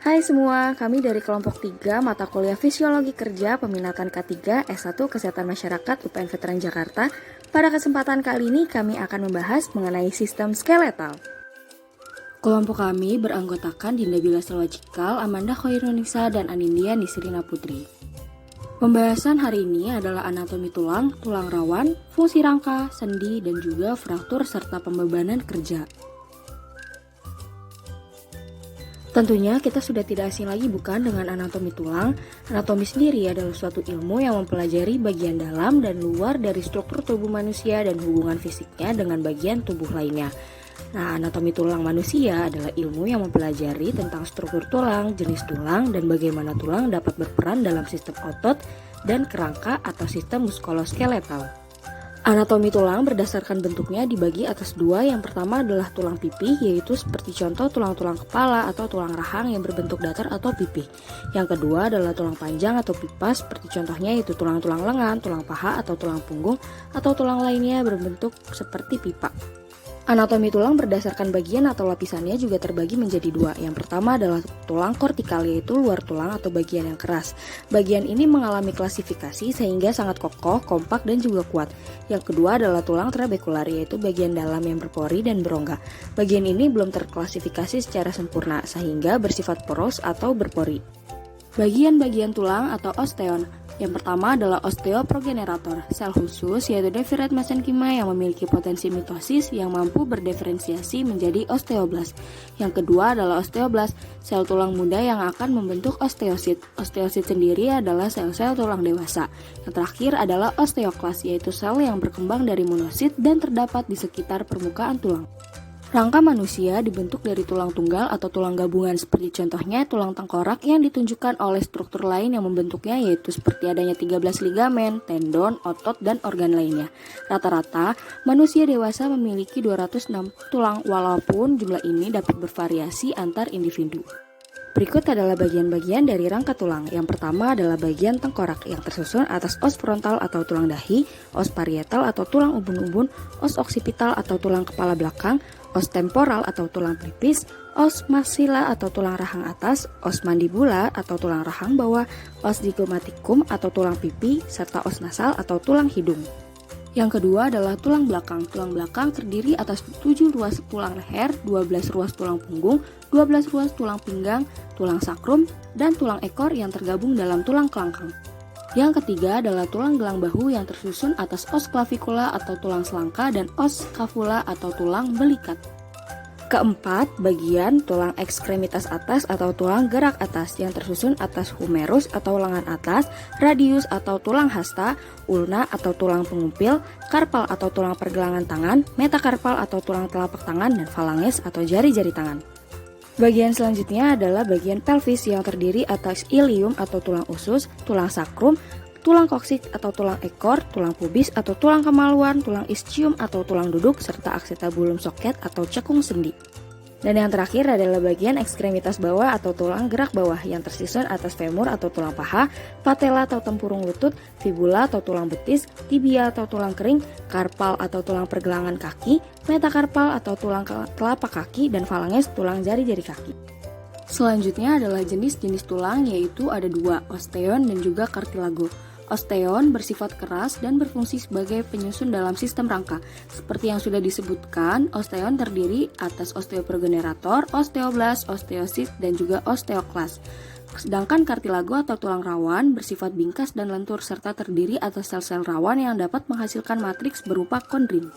Hai semua, kami dari kelompok 3 mata kuliah Fisiologi Kerja Peminatan K3 S1 Kesehatan Masyarakat UPN Veteran Jakarta. Pada kesempatan kali ini kami akan membahas mengenai sistem skeletal. Kelompok kami beranggotakan Dinda Bila Selwajikal, Amanda Khairunisa, dan Anindya Nisrina Putri. Pembahasan hari ini adalah anatomi tulang, tulang rawan, fungsi rangka, sendi, dan juga fraktur serta pembebanan kerja. Tentunya kita sudah tidak asing lagi bukan dengan anatomi tulang. Anatomi sendiri adalah suatu ilmu yang mempelajari bagian dalam dan luar dari struktur tubuh manusia dan hubungan fisiknya dengan bagian tubuh lainnya. Nah, anatomi tulang manusia adalah ilmu yang mempelajari tentang struktur tulang, jenis tulang, dan bagaimana tulang dapat berperan dalam sistem otot dan kerangka atau sistem muskuloskeletal. Anatomi tulang berdasarkan bentuknya dibagi atas dua. Yang pertama adalah tulang pipih, yaitu seperti contoh tulang-tulang kepala atau tulang rahang yang berbentuk datar atau pipih. Yang kedua adalah tulang panjang atau pipa, seperti contohnya yaitu tulang-tulang lengan, tulang paha atau tulang punggung, atau tulang lainnya berbentuk seperti pipa. Anatomi tulang berdasarkan bagian atau lapisannya juga terbagi menjadi dua. Yang pertama adalah tulang kortikal, yaitu luar tulang atau bagian yang keras. Bagian ini mengalami klasifikasi sehingga sangat kokoh, kompak, dan juga kuat. Yang kedua adalah tulang trabekular, yaitu bagian dalam yang berpori dan berongga. Bagian ini belum terklasifikasi secara sempurna sehingga bersifat poros atau berpori. Bagian-bagian tulang atau osteon. Yang pertama adalah osteoprogenerator, sel khusus yaitu different mesenkima yang memiliki potensi mitosis yang mampu berdiferensiasi menjadi osteoblast. Yang kedua adalah osteoblast, sel tulang muda yang akan membentuk osteosit. Osteosit sendiri adalah sel-sel tulang dewasa. Yang terakhir adalah osteoklas, yaitu sel yang berkembang dari monosit dan terdapat di sekitar permukaan tulang. Rangka manusia dibentuk dari tulang tunggal atau tulang gabungan, seperti contohnya tulang tengkorak yang ditunjukkan oleh struktur lain yang membentuknya, yaitu seperti adanya 13 ligamen, tendon, otot, dan organ lainnya. Rata-rata, manusia dewasa memiliki 206 tulang walaupun jumlah ini dapat bervariasi antar individu. Berikut adalah bagian-bagian dari rangka tulang. Yang pertama adalah bagian tengkorak yang tersusun atas os frontal atau tulang dahi, os parietal atau tulang ubun-ubun, os oksipital atau tulang kepala belakang, os temporal atau tulang pelipis, os maxilla atau tulang rahang atas, os mandibula atau tulang rahang bawah, os zygomatikum atau tulang pipi, serta os nasal atau tulang hidung. Yang kedua adalah tulang belakang. Tulang belakang terdiri atas 7 ruas tulang leher, 12 ruas tulang punggung, 12 ruas tulang pinggang, tulang sakrum, dan tulang ekor yang tergabung dalam tulang kelangkang. Yang ketiga adalah tulang gelang bahu yang tersusun atas os clavikula atau tulang selangka dan os scapula atau tulang belikat. Keempat, bagian tulang ekstremitas atas atau tulang gerak atas yang tersusun atas humerus atau lengan atas, radius atau tulang hasta, ulna atau tulang pengumpil, karpal atau tulang pergelangan tangan, metakarpal atau tulang telapak tangan, dan falanges atau jari-jari tangan. Bagian selanjutnya adalah bagian pelvis yang terdiri atas ilium atau tulang usus, tulang sakrum, tulang koksik atau tulang ekor, tulang pubis atau tulang kemaluan, tulang ischium atau tulang duduk, serta acetabulum socket atau cekung sendi. Dan yang terakhir adalah bagian ekstremitas bawah atau tulang gerak bawah yang tersusun atas femur atau tulang paha, patella atau tempurung lutut, fibula atau tulang betis, tibia atau tulang kering, karpal atau tulang pergelangan kaki, metakarpal atau tulang telapak kaki, dan falanges tulang jari-jari kaki. Selanjutnya adalah jenis-jenis tulang, yaitu ada dua, osteon dan juga cartilago. Osteon bersifat keras dan berfungsi sebagai penyusun dalam sistem rangka. Seperti yang sudah disebutkan, osteon terdiri atas osteoprogenerator, osteoblast, osteosit, dan juga osteoklas. Sedangkan cartilago atau tulang rawan bersifat bingkas dan lentur serta terdiri atas sel-sel rawan yang dapat menghasilkan matriks berupa kondrin.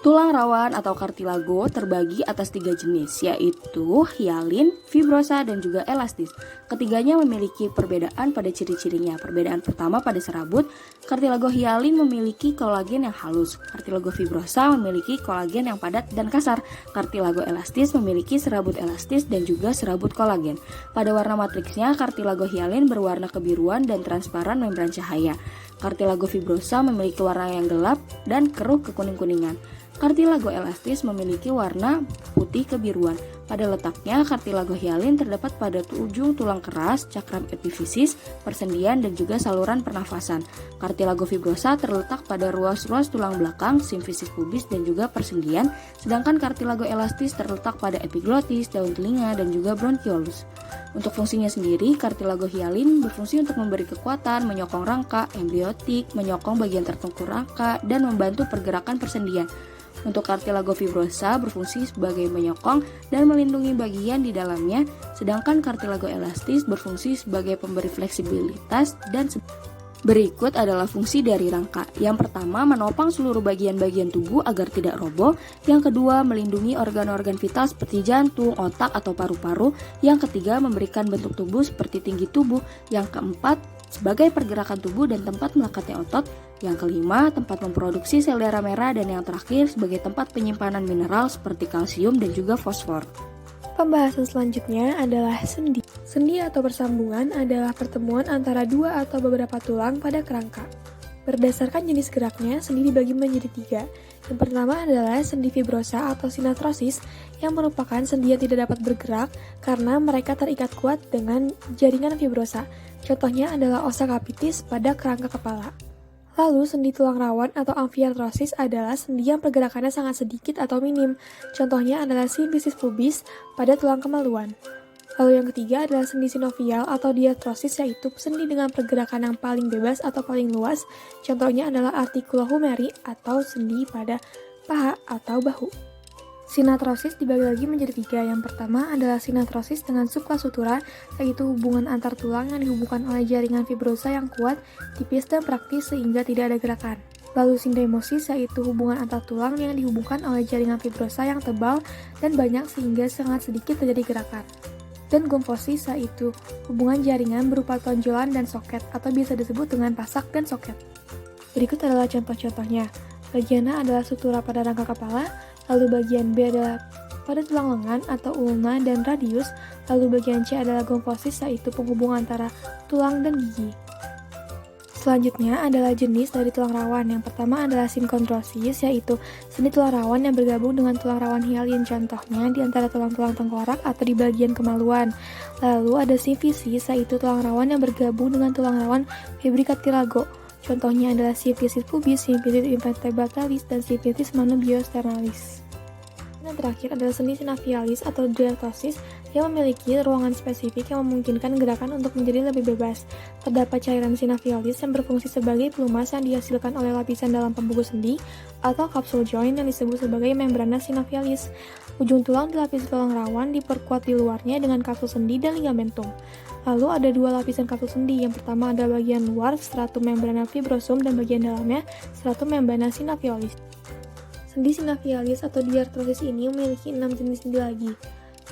Tulang rawan atau cartilago terbagi atas 3 jenis, yaitu hyalin, fibrosa, dan juga elastis. Ketiganya memiliki perbedaan pada ciri-cirinya. Perbedaan pertama pada serabut, cartilago hyalin memiliki kolagen yang halus, cartilago fibrosa memiliki kolagen yang padat dan kasar, cartilago elastis memiliki serabut elastis dan juga serabut kolagen. Pada warna matriksnya, cartilago hyalin berwarna kebiruan dan transparan membran cahaya. Cartilago fibrosa memiliki warna yang gelap dan keruh kekuning-kuningan. Cartilago elastis memiliki warna putih kebiruan. Pada letaknya, kartilago hialin terdapat pada ujung tulang keras, cakram epifisis, persendian, dan juga saluran pernafasan. Kartilago fibrosa terletak pada ruas-ruas tulang belakang, simfisis pubis, dan juga persendian, sedangkan kartilago elastis terletak pada epiglotis, daun telinga, dan juga bronchiolus. Untuk fungsinya sendiri, kartilago hialin berfungsi untuk memberi kekuatan, menyokong rangka, embriotik, menyokong bagian tertentu rangka, dan membantu pergerakan persendian. Untuk kartilago fibrosa berfungsi sebagai menyokong dan melindungi bagian di dalamnya, sedangkan kartilago elastis berfungsi sebagai pemberi fleksibilitas dan berikut adalah fungsi dari rangka. Yang pertama, menopang seluruh bagian-bagian tubuh agar tidak roboh. Yang kedua, melindungi organ-organ vital seperti jantung, otak, atau paru-paru. Yang ketiga, memberikan bentuk tubuh seperti tinggi tubuh. Yang keempat, sebagai pergerakan tubuh dan tempat melekatnya otot. Yang kelima, tempat memproduksi sel darah merah. Dan yang terakhir, sebagai tempat penyimpanan mineral seperti kalsium dan juga fosfor. Pembahasan selanjutnya adalah sendi. Sendi atau persambungan adalah pertemuan antara dua atau beberapa tulang pada kerangka. Berdasarkan jenis geraknya, sendi dibagi menjadi 3. Yang pertama adalah sendi fibrosa atau sinatrosis, yang merupakan sendi yang tidak dapat bergerak karena mereka terikat kuat dengan jaringan fibrosa. Contohnya adalah ossa capitis pada kerangka kepala. Lalu, sendi tulang rawan atau amfiartrosis adalah sendi yang pergerakannya sangat sedikit atau minim. Contohnya adalah simfisis pubis pada tulang kemaluan. Lalu yang ketiga adalah sendi sinovial atau diartrosis, yaitu sendi dengan pergerakan yang paling bebas atau paling luas. Contohnya adalah articula humeri atau sendi pada paha atau bahu. Sinatrosis dibagi lagi menjadi 3. Yang pertama adalah sinatrosis dengan subklasutura, yaitu hubungan antar tulang yang dihubungkan oleh jaringan fibrosa yang kuat, tipis, dan praktis sehingga tidak ada gerakan. Lalu sindemosis, yaitu hubungan antar tulang yang dihubungkan oleh jaringan fibrosa yang tebal dan banyak sehingga sangat sedikit terjadi gerakan. Dan gomfosis, yaitu hubungan jaringan berupa tonjolan dan soket, atau bisa disebut dengan pasak dan soket. Berikut adalah contoh-contohnya. Bagian A adalah sutura pada rangka kepala, lalu bagian B adalah pada tulang lengan atau ulna dan radius, lalu bagian C adalah gomfosis, yaitu penghubung antara tulang dan gigi. Selanjutnya adalah jenis dari tulang rawan. Yang pertama adalah sinkondrosis, yaitu sendi tulang rawan yang bergabung dengan tulang rawan hialin, contohnya di antara tulang-tulang tengkorak atau di bagian kemaluan. Lalu ada simfisis, yaitu tulang rawan yang bergabung dengan tulang rawan fibricartilago. Contohnya adalah simfisis pubis, simfisis infantibularis, dan simfisis manubiosternalis. Yang terakhir adalah sendi sinovialis atau diartrosis yang memiliki ruangan spesifik yang memungkinkan gerakan untuk menjadi lebih bebas. Terdapat cairan sinovialis yang berfungsi sebagai pelumas yang dihasilkan oleh lapisan dalam pembungkus sendi atau kapsul joint yang disebut sebagai membrana sinovialis. Ujung tulang dilapisi tulang rawan diperkuat di luarnya dengan kapsul sendi dan ligamentum. Lalu ada 2 lapisan kapsul sendi. Yang pertama adalah bagian luar, stratum membrana fibrosum, dan bagian dalamnya, stratum membrana sinovialis. Sendi sinovialis atau diartrosis ini memiliki 6 jenis sendi lagi.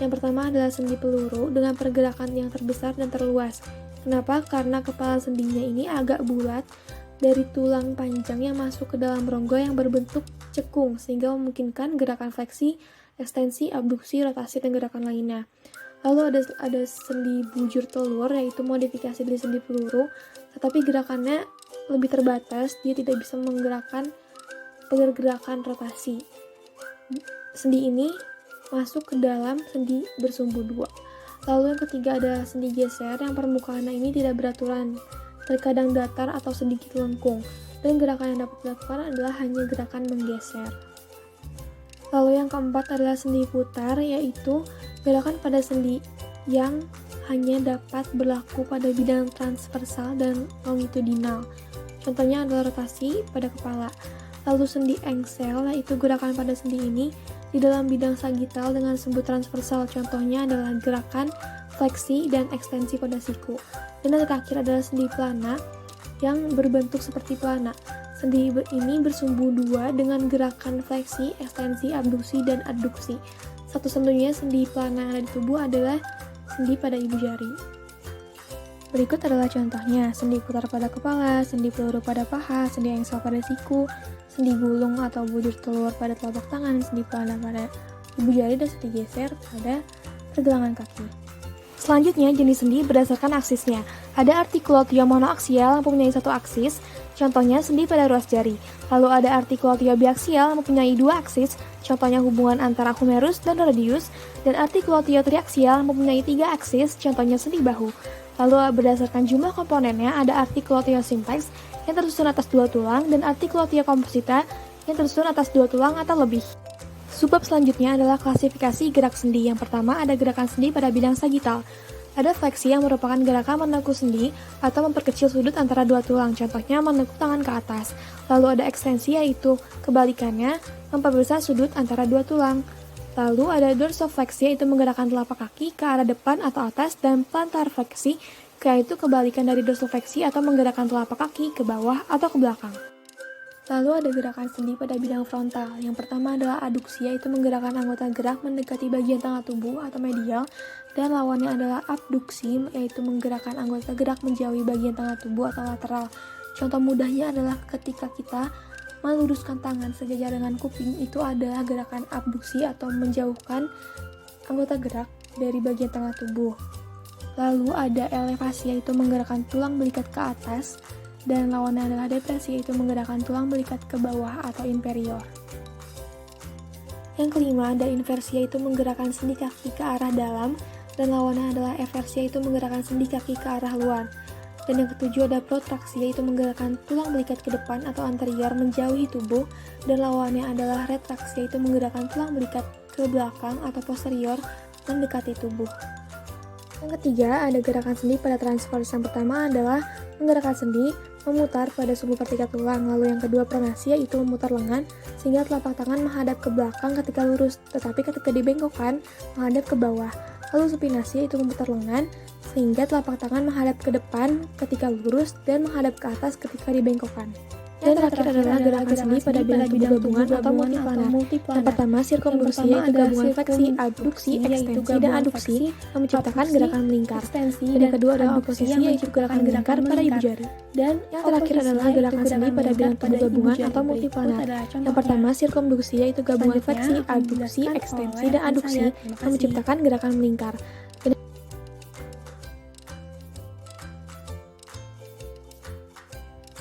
Yang pertama adalah sendi peluru dengan pergerakan yang terbesar dan terluas. Kenapa? Karena kepala sendinya ini agak bulat dari tulang panjang yang masuk ke dalam rongga yang berbentuk cekung, sehingga memungkinkan gerakan fleksi, ekstensi, abduksi, rotasi, dan gerakan lainnya. Lalu ada sendi bujur telur, yaitu modifikasi dari sendi peluru, tetapi gerakannya lebih terbatas, dia tidak bisa menggerakkan pergerakan rotasi. Sendi ini masuk ke dalam sendi bersumbu 2. Lalu yang ketiga ada sendi geser, yang permukaannya ini tidak beraturan, terkadang datar atau sedikit lengkung, dan gerakan yang dapat dilakukan adalah hanya gerakan menggeser. Lalu yang keempat adalah sendi putar, yaitu gerakan pada sendi yang hanya dapat berlaku pada bidang transversal dan longitudinal. Contohnya adalah rotasi pada kepala. Lalu sendi engsel, yaitu gerakan pada sendi ini di dalam bidang sagital dengan sumbu transversal. Contohnya adalah gerakan fleksi dan ekstensi pada siku. Dan yang terakhir adalah sendi plana yang berbentuk seperti pelana. Sendi ini bersumbu 2 dengan gerakan fleksi, ekstensi, abduksi, dan adduksi. Satu-satunya sendi plana yang ada di tubuh adalah sendi pada ibu jari. Berikut adalah contohnya: sendi putar pada kepala, sendi peluru pada paha, sendi engsel pada siku, sendi gulung atau bujur telur pada telapak tangan, sendi plana pada ibu jari, dan sendi geser pada pergelangan kaki. Selanjutnya, jenis sendi berdasarkan aksisnya. Ada artikulotio monoaksial yang mempunyai satu aksis, contohnya sendi pada ruas jari. Lalu ada artikulotio biaksial yang mempunyai dua aksis, contohnya hubungan antara humerus dan radius, dan artikulotio triaksial yang mempunyai tiga aksis, contohnya sendi bahu. Lalu berdasarkan jumlah komponennya ada artikulotio simplex yang tersusun atas dua tulang dan artikulotio composita yang tersusun atas dua tulang atau lebih. Subbab selanjutnya adalah klasifikasi gerak sendi. Yang pertama ada gerakan sendi pada bidang sagital. Ada fleksi yang merupakan gerakan menekuk sendi atau memperkecil sudut antara dua tulang, contohnya menekuk tangan ke atas. Lalu ada ekstensi yaitu kebalikannya, memperbesar sudut antara dua tulang. Lalu ada dorsofleksi yaitu menggerakkan telapak kaki ke arah depan atau atas, dan plantar fleksi yaitu kebalikan dari dorsofleksi atau menggerakkan telapak kaki ke bawah atau ke belakang. Lalu ada gerakan sendi pada bidang frontal. Yang pertama adalah aduksi, yaitu menggerakkan anggota gerak mendekati bagian tengah tubuh atau medial, dan lawannya adalah abduksi, yaitu menggerakkan anggota gerak menjauhi bagian tengah tubuh atau lateral. Contoh mudahnya adalah ketika kita meluruskan tangan sejajar dengan kuping, itu adalah gerakan abduksi atau menjauhkan anggota gerak dari bagian tengah tubuh. Lalu ada elevasi, yaitu menggerakkan tulang belikat ke atas, dan lawannya adalah depresi, yaitu menggerakkan tulang belikat ke bawah atau inferior. Yang kelima ada inversi, yaitu menggerakkan sendi kaki ke arah dalam, dan lawannya adalah eversi, yaitu menggerakkan sendi kaki ke arah luar. Dan yang ketujuh ada protraksi, yaitu menggerakkan tulang belikat ke depan atau anterior menjauhi tubuh, dan lawannya adalah retraksi, yaitu menggerakkan tulang belikat ke belakang atau posterior mendekati tubuh. Yang ketiga ada gerakan sendi pada transvers. Yang pertama adalah menggerakkan sendi memutar pada sumbu vertikal tulang. Lalu yang kedua pronasi, yaitu memutar lengan sehingga telapak tangan menghadap ke belakang ketika lurus, tetapi ketika dibengkokkan menghadap ke bawah. Lalu supinasi, yaitu memutar lengan sehingga telapak tangan menghadap ke depan ketika lurus dan menghadap ke atas ketika dibengkokkan. Dan terakhir adalah gerakan sendi pada bidang tubuh gabungan atau multiplanar. Yang pertama sirkumduksi, yaitu gabungan fleksi, abduksi, ekstensi, dan aduksi yang menciptakan gerakan melingkar. Dan yang kedua adalah oposisi, yaitu gerakan melingkar pada ibu jari. Dan yang terakhir adalah gerakan sendi pada bidang tubuh gabungan atau multiplanar. Yang pertama sirkumduksi, yaitu gabungan fleksi, abduksi, ekstensi, dan aduksi yang menciptakan gerakan melingkar.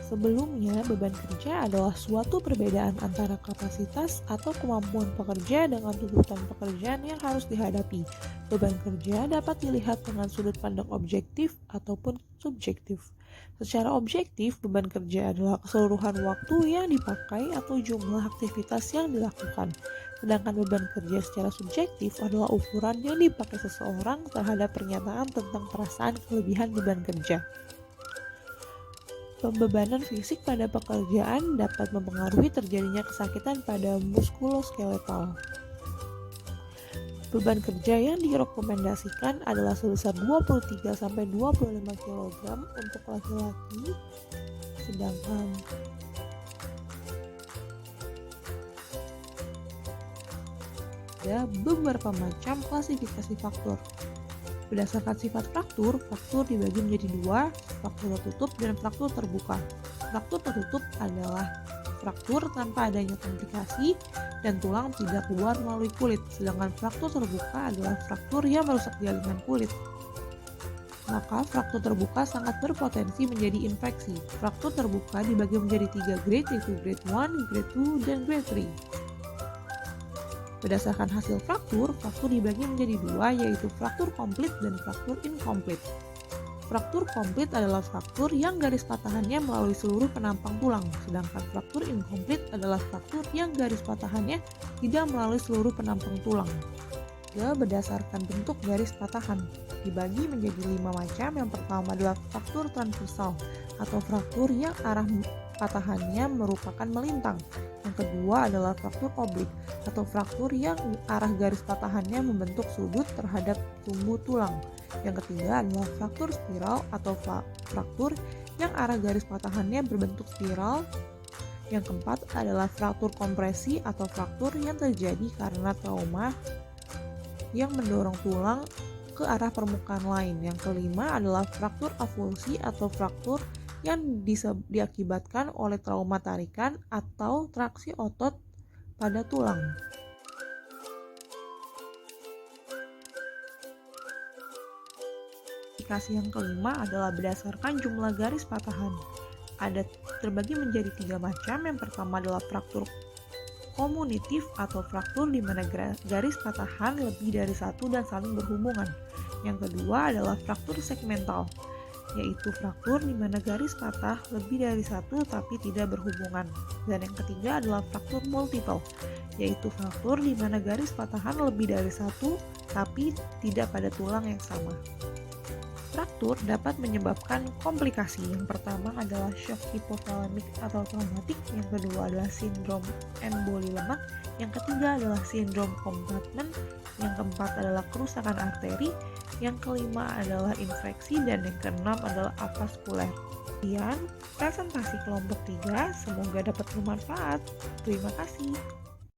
Sebelumnya, beban kerja adalah suatu perbedaan antara kapasitas atau kemampuan pekerja dengan tuntutan pekerjaan yang harus dihadapi. Beban kerja dapat dilihat dengan sudut pandang objektif ataupun subjektif. Secara objektif, beban kerja adalah keseluruhan waktu yang dipakai atau jumlah aktivitas yang dilakukan. Sedangkan beban kerja secara subjektif adalah ukuran yang dipakai seseorang terhadap pernyataan tentang perasaan kelebihan beban kerja. Pembebanan fisik pada pekerjaan dapat mempengaruhi terjadinya kesakitan pada muskuloskeletal. Beban kerja yang direkomendasikan adalah sebesar 23-25 kg untuk laki-laki, sedangkan ada beberapa macam klasifikasi faktor. Berdasarkan sifat fraktur, fraktur dibagi menjadi dua, fraktur tertutup dan fraktur terbuka. Fraktur tertutup adalah fraktur tanpa adanya komplikasi dan tulang tidak keluar melalui kulit, sedangkan fraktur terbuka adalah fraktur yang merusak jaringan kulit. Maka fraktur terbuka sangat berpotensi menjadi infeksi. Fraktur terbuka dibagi menjadi 3 grade, yaitu grade 1, grade 2, dan grade 3. Berdasarkan hasil fraktur dibagi menjadi dua, yaitu fraktur komplit dan fraktur inkomplit. Fraktur komplit adalah fraktur yang garis patahannya melalui seluruh penampang tulang, sedangkan fraktur inkomplit adalah fraktur yang garis patahannya tidak melalui seluruh penampang tulang. Berdasarkan bentuk garis patahan, dibagi menjadi 5 macam. Yang pertama adalah fraktur transversal atau fraktur yang arah patahannya merupakan melintang. Yang kedua adalah fraktur oblik atau fraktur yang arah garis patahannya membentuk sudut terhadap tumbuh tulang. Yang ketiga adalah fraktur spiral atau fraktur yang arah garis patahannya berbentuk spiral. Yang keempat adalah fraktur kompresi atau fraktur yang terjadi karena trauma yang mendorong tulang ke arah permukaan lain. Yang kelima adalah fraktur avulsi atau fraktur yang diakibatkan oleh trauma tarikan atau traksi otot pada tulang. Klasifikasi yang kelima adalah berdasarkan jumlah garis patahan. Ada terbagi menjadi 3 macam. Yang pertama adalah fraktur komunitif atau fraktur di mana garis patahan lebih dari satu dan saling berhubungan. Yang kedua adalah fraktur segmental, yaitu fraktur di mana garis patah lebih dari satu tapi tidak berhubungan. Dan yang ketiga adalah fraktur multiple, yaitu fraktur di mana garis patahan lebih dari satu tapi tidak pada tulang yang sama. Fraktur dapat menyebabkan komplikasi. Yang pertama adalah shock hipotalamik atau traumatik, yang kedua adalah sindrom emboli lemak, yang ketiga adalah sindrom compartment, yang keempat adalah kerusakan arteri, yang kelima adalah infeksi, dan yang keenam adalah avaskuler. Sekian presentasi kelompok 3, semoga dapat bermanfaat. Terima kasih.